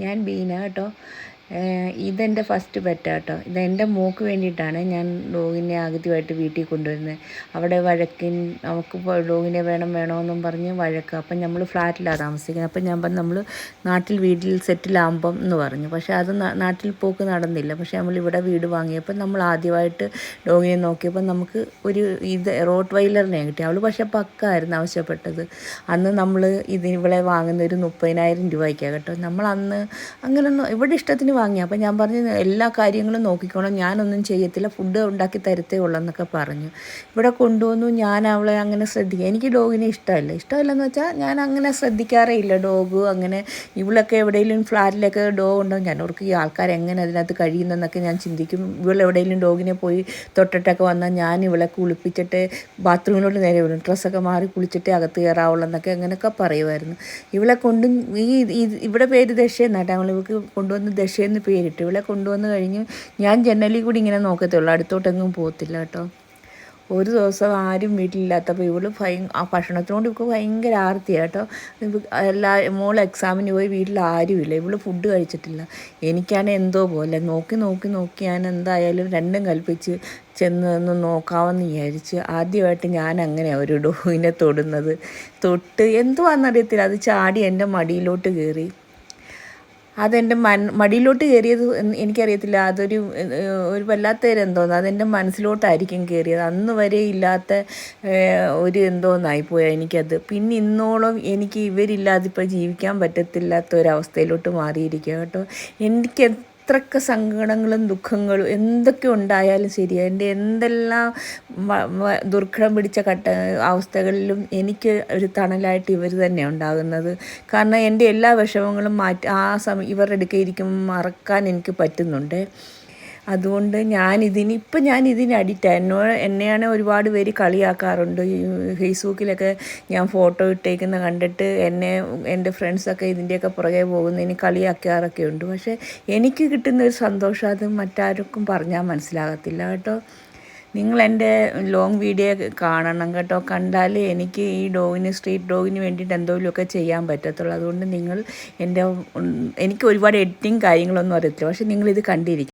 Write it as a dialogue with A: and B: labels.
A: ഞാൻ ബീന കേട്ടോ. ഇതെൻ്റെ ഫസ്റ്റ് പെറ്റാ കേട്ടോ. ഇതെൻ്റെ മോൾക്ക് വേണ്ടിയിട്ടാണ് ഞാൻ ഡോഗിനെ ആദ്യമായിട്ട് വീട്ടിൽ കൊണ്ടുവരുന്നത്. അവിടെ നമുക്ക് ഡോഗിനെ വേണമെന്നും പറഞ്ഞ് വഴക്ക്. അപ്പം നമ്മൾ ഫ്ലാറ്റിലാണ് താമസിക്കുന്നത്. അപ്പം ഞാൻ പറഞ്ഞു നമ്മൾ വീട്ടിൽ സെറ്റിലാകുമ്പം എന്ന് പറഞ്ഞു. പക്ഷേ അത് നാട്ടിൽ പോക്ക് നടന്നില്ല. പക്ഷേ നമ്മളിവിടെ വീട് വാങ്ങിയപ്പോൾ നമ്മൾ ആദ്യമായിട്ട് ഡോഗിനെ നോക്കിയപ്പോൾ നമുക്ക് റോട്ട് വൈലറിനെ കിട്ടി. അവൾ പക്ഷേ പക്കായിരുന്നു ആവശ്യപ്പെട്ടത്. അന്ന് നമ്മൾ ഇവളെ വാങ്ങുന്ന ഒരു 30,000 രൂപയ്ക്കാണ് കേട്ടോ. നമ്മളന്ന് അങ്ങനെയൊന്നും ഇവിടെ ഇഷ്ടത്തിന് വാങ്ങി. അപ്പോൾ ഞാൻ പറഞ്ഞു എല്ലാ കാര്യങ്ങളും നോക്കിക്കോണം, ഞാനൊന്നും ചെയ്യത്തില്ല, ഫുഡ് ഉണ്ടാക്കി തരത്തേ ഉള്ളൂ എന്നൊക്കെ പറഞ്ഞു. ഇവിടെ കൊണ്ടുവന്നു. ഞാൻ അവളെ അങ്ങനെ ശ്രദ്ധിക്കുക, എനിക്ക് ഡോഗിനെ ഇഷ്ടമല്ലെന്ന് വെച്ചാൽ ഞാൻ അങ്ങനെ ശ്രദ്ധിക്കാറേ ഇല്ല ഡോഗ്. അങ്ങനെ ഇവളൊക്കെ എവിടെയെങ്കിലും ഫ്ലാറ്റിലൊക്കെ ഡോഗ് ഉണ്ടാവും, ഞാൻ ഓർക്ക് ഈ ആൾക്കാർ എങ്ങനെ അതിനകത്ത് കഴിയുന്നതെന്നൊക്കെ ഞാൻ ചിന്തിക്കും. ഇവളെവിടെയെങ്കിലും ഡോഗിനെ പോയി തൊട്ടിട്ടൊക്കെ വന്നാൽ ഞാൻ ഇവളെ കുളിപ്പിച്ചിട്ട് ബാത്റൂമിലോട്ട് നേരെ വിടും, ഡ്രസ്സൊക്കെ മാറി കുളിച്ചിട്ടേ അകത്ത് കയറാവുള്ളൂ എന്നൊക്കെ അങ്ങനെയൊക്കെ പറയുമായിരുന്നു. ഇവളെ കൊണ്ട് ഇവിടെ പേര് ദശ എന്നാട്ടോ, ഇവൾക്ക് കൊണ്ടുവന്ന് ദശയെന്ന് പേരിട്ട്. ഇവളെ കൊണ്ടുവന്ന് കഴിഞ്ഞ് ഞാൻ ജനലിൽ കൂടി ഇങ്ങനെ നോക്കത്തുള്ളൂ, അടുത്തോട്ടെങ്ങും പോകത്തില്ല കേട്ടോ. ഒരു ദിവസം ആരും വീട്ടിലില്ലാത്തപ്പോൾ ഇവൾ ആ ഭക്ഷണത്തിനോട് ഇവൾക്ക് ഭയങ്കര ആർത്തിയാണ് കേട്ടോ. മോൾ എക്സാമിന് പോയി, വീട്ടിൽ ആരുമില്ല, ഇവൾ ഫുഡ് കഴിച്ചിട്ടില്ല. എനിക്കാണെങ്കിൽ എന്തോ പോലെ നോക്കി ഞാൻ എന്തായാലും രണ്ടും കൽപ്പിച്ച് ചെന്ന് നോക്കാമെന്ന് വിചാരിച്ച് ആദ്യമായിട്ട് ഞാൻ അങ്ങനെയാണ് ഒരു ഡോഗിനെ തൊട്ട് എന്തുവാണെന്നറിയത്തില്ല, അത് ചാടി എൻ്റെ മടിയിലോട്ട് കയറി. അതെൻ്റെ മടിയിലോട്ട് കയറിയത് എനിക്കറിയത്തില്ല, അതൊരു വല്ലാത്തതെന്തോന്ന്, അതെൻ്റെ മനസ്സിലോട്ടായിരിക്കും കയറിയത്. അന്ന് വരെ ഇല്ലാത്ത ഒരു എന്തോന്നായിപ്പോയാൽ എനിക്കത്. പിന്നെ ഇന്നോളം എനിക്ക് ഇവരില്ലാതെ ഇപ്പോൾ ജീവിക്കാൻ പറ്റത്തില്ലാത്ത ഒരവസ്ഥയിലോട്ട് മാറിയിരിക്കുക കേട്ടോ. എനിക്ക് എത്രയൊക്കെ സങ്കടങ്ങളും ദുഃഖങ്ങളും എന്തൊക്കെ ഉണ്ടായാലും ശരി, എൻ്റെ എന്തെല്ലാം ദുർഘടം പിടിച്ച അവസ്ഥകളിലും എനിക്ക് ഒരു തണലായിട്ട് ഇവർ തന്നെ ഉണ്ടാകുന്നത്. കാരണം എൻ്റെ എല്ലാ വിഷമങ്ങളും മാറ്റി ഇവരുടെ അടുക്കൽ ഇരിക്കുമ്പോൾ മറക്കാൻ എനിക്ക് പറ്റുന്നുണ്ട്. അതുകൊണ്ട് ഞാൻ ഇതിന് അഡിക്റ്റാണ്. എന്നെയാണ് ഒരുപാട് പേര് കളിയാക്കാറുണ്ട്. ഫേസ്ബുക്കിലൊക്കെ ഞാൻ ഫോട്ടോ ഇട്ടേക്കുന്ന കണ്ടിട്ട് എൻ്റെ ഫ്രണ്ട്സൊക്കെ ഇതിൻ്റെയൊക്കെ പുറകെ പോകുന്നതിന് കളിയാക്കാറൊക്കെ ഉണ്ട്. പക്ഷേ എനിക്ക് കിട്ടുന്ന ഒരു സന്തോഷം അത് മറ്റാർക്കും പറഞ്ഞാൽ മനസ്സിലാകത്തില്ല കേട്ടോ. നിങ്ങൾ എൻ്റെ ലോങ് വീഡിയോ കാണണം കേട്ടോ. കണ്ടാലേ എനിക്ക് ഈ സ്ട്രീറ്റ് ഡോഗിന് വേണ്ടിയിട്ട് എന്തെങ്കിലുമൊക്കെ ചെയ്യാൻ പറ്റത്തുള്ളൂ. അതുകൊണ്ട് എനിക്ക് ഒരുപാട് എഡിറ്റിങ് കാര്യങ്ങളൊന്നും അറിയത്തില്ല, പക്ഷേ നിങ്ങളിത് കണ്ടിരിക്കും.